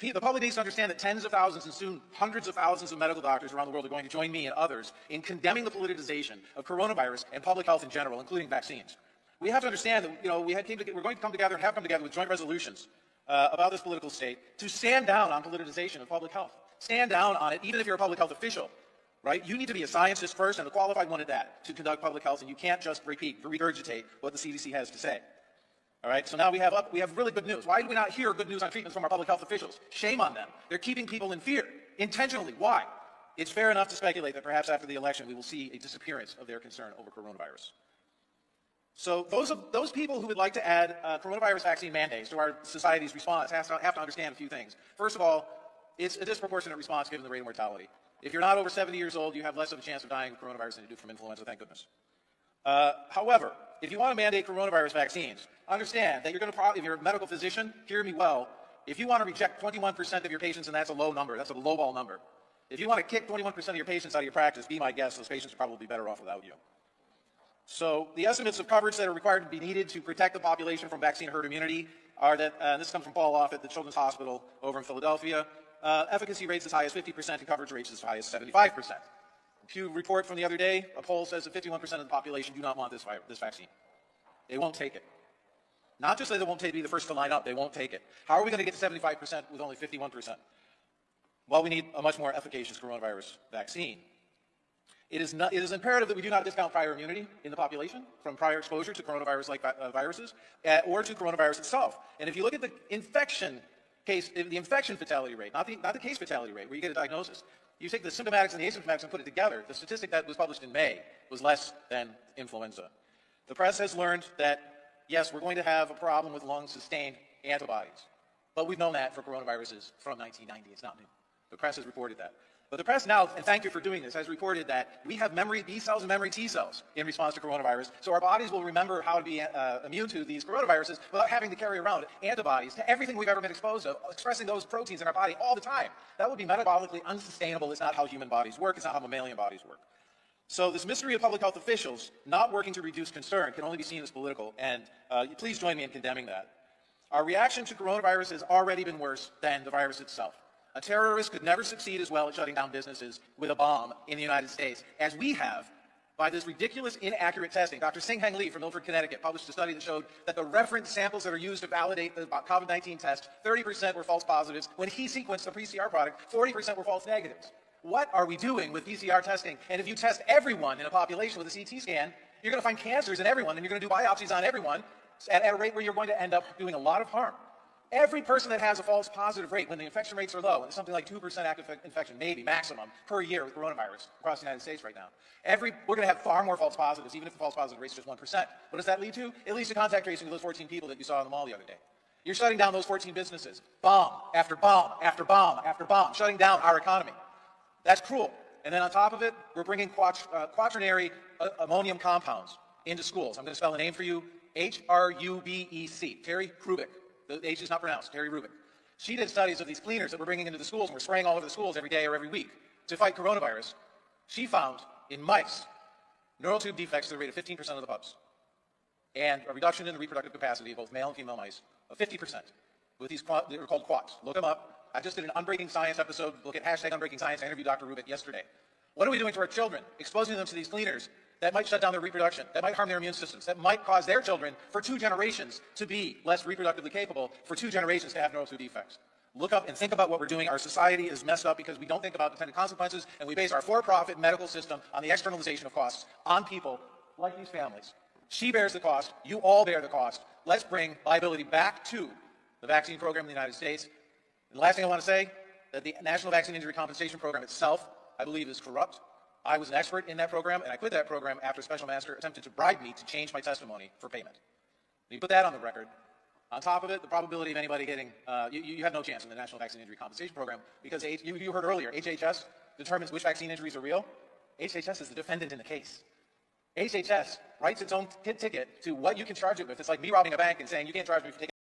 The public needs to understand that tens of thousands and soon hundreds of thousands of medical doctors around the world are going to join me and others in condemning the politicization of coronavirus and public health in general, including vaccines. We have to understand that we're going to come together and have come together with joint resolutions about this political state to stand down on politicization of public health. Stand down on it, even if you're a public health official, right? You need to be a scientist first and a qualified one at that to conduct public health, and you can't just regurgitate what the CDC has to say. All right, so now we have really good news. Why do we not hear good news on treatments from our public health officials? Shame on them. They're keeping people in fear, intentionally. Why? It's fair enough to speculate that perhaps after the election we will see a disappearance of their concern over coronavirus. So those people who would like to add coronavirus vaccine mandates to our society's response have to understand a few things. First of all, it's a disproportionate response given the rate of mortality. If you're not over 70 years old, you have less of a chance of dying of coronavirus than you do from influenza, thank goodness. However, if you want to mandate coronavirus vaccines, understand that if you're a medical physician, hear me well, if you want to reject 21% of your patients, and that's a low number, that's a lowball number. If you want to kick 21% of your patients out of your practice, be my guest, those patients are probably better off without you. So the estimates of coverage that are required to be needed to protect the population from vaccine herd immunity are that, this comes from Paul Offit, the Children's Hospital over in Philadelphia, efficacy rates as high as 50% and coverage rates as high as 75%. Pew report from the other day, a poll says that 51% of the population do not want this vaccine. They won't take it. Not just that they won't be the first to line up, they won't take it. How are we going to get to 75% with only 51%? Well, we need a much more efficacious coronavirus vaccine. It is imperative that we do not discount prior immunity in the population from prior exposure to coronavirus-like viruses or to coronavirus itself. And if you look at the infection fatality rate, not the case fatality rate, where you get a diagnosis, you take the symptomatics and the asymptomatics and put it together, the statistic that was published in May was less than influenza. The press has learned that, yes, we're going to have a problem with long-sustained antibodies. But we've known that for coronaviruses from 1990. It's not new. The press has reported that. But the press now, and thank you for doing this, has reported that we have memory B cells and memory T cells in response to coronavirus, so our bodies will remember how to be immune to these coronaviruses without having to carry around antibodies to everything we've ever been exposed to, expressing those proteins in our body all the time. That would be metabolically unsustainable. It's not how human bodies work. It's not how mammalian bodies work. So this mystery of public health officials not working to reduce concern can only be seen as political, and please join me in condemning that. Our reaction to coronavirus has already been worse than the virus itself. A terrorist could never succeed as well at shutting down businesses with a bomb in the United States as we have by this ridiculous, inaccurate testing. Dr. Singheng Li from Milford, Connecticut published a study that showed that the reference samples that are used to validate the COVID-19 test, 30% were false positives. When he sequenced the PCR product, 40% were false negatives. What are we doing with PCR testing? And if you test everyone in a population with a CT scan, you're going to find cancers in everyone, and you're going to do biopsies on everyone at a rate where you're going to end up doing a lot of harm. Every person that has a false positive rate, when the infection rates are low, and it's something like 2% active infection, maybe maximum, per year with coronavirus across the United States right now, we're going to have far more false positives, even if the false positive rate is just 1%. What does that lead to? It leads to contact tracing of those 14 people that you saw in the mall the other day. You're shutting down those 14 businesses. Bomb after bomb after bomb after bomb, shutting down our economy. That's cruel. And then on top of it, we're bringing quaternary ammonium compounds into schools. I'm going to spell a name for you, H-R-U-B-E-C, Terry Hrubeck. The H is not pronounced, Terry Hrubeck. She did studies of these cleaners that we're bringing into the schools and we're spraying all over the schools every day or every week to fight coronavirus. She found in mice neural tube defects to the rate of 15% of the pups and a reduction in the reproductive capacity of both male and female mice of 50% with these, they're called quats. Look them up. I just did an Unbreaking Science episode. Look at hashtag Unbreaking Science. I interviewed Dr. Hrubeck yesterday. What are we doing to our children? Exposing them to these cleaners that might shut down their reproduction, that might harm their immune systems, that might cause their children for 2 generations to be less reproductively capable, for 2 generations to have neural tube defects. Look up and think about what we're doing. Our society is messed up because we don't think about intended consequences, and we base our for-profit medical system on the externalization of costs on people like these families. She bears the cost. You all bear the cost. Let's bring liability back to the vaccine program in the United States. And the last thing I want to say, that the National Vaccine Injury Compensation Program itself, I believe, is corrupt. I was an expert in that program, and I quit that program after a special master attempted to bribe me to change my testimony for payment. You put that on the record. On top of it, the probability of anybody getting, you have no chance in the National Vaccine Injury Compensation Program because you heard earlier, HHS determines which vaccine injuries are real. HHS is the defendant in the case. HHS writes its own ticket to what you can charge it with. It's like me robbing a bank and saying you can't charge me for taking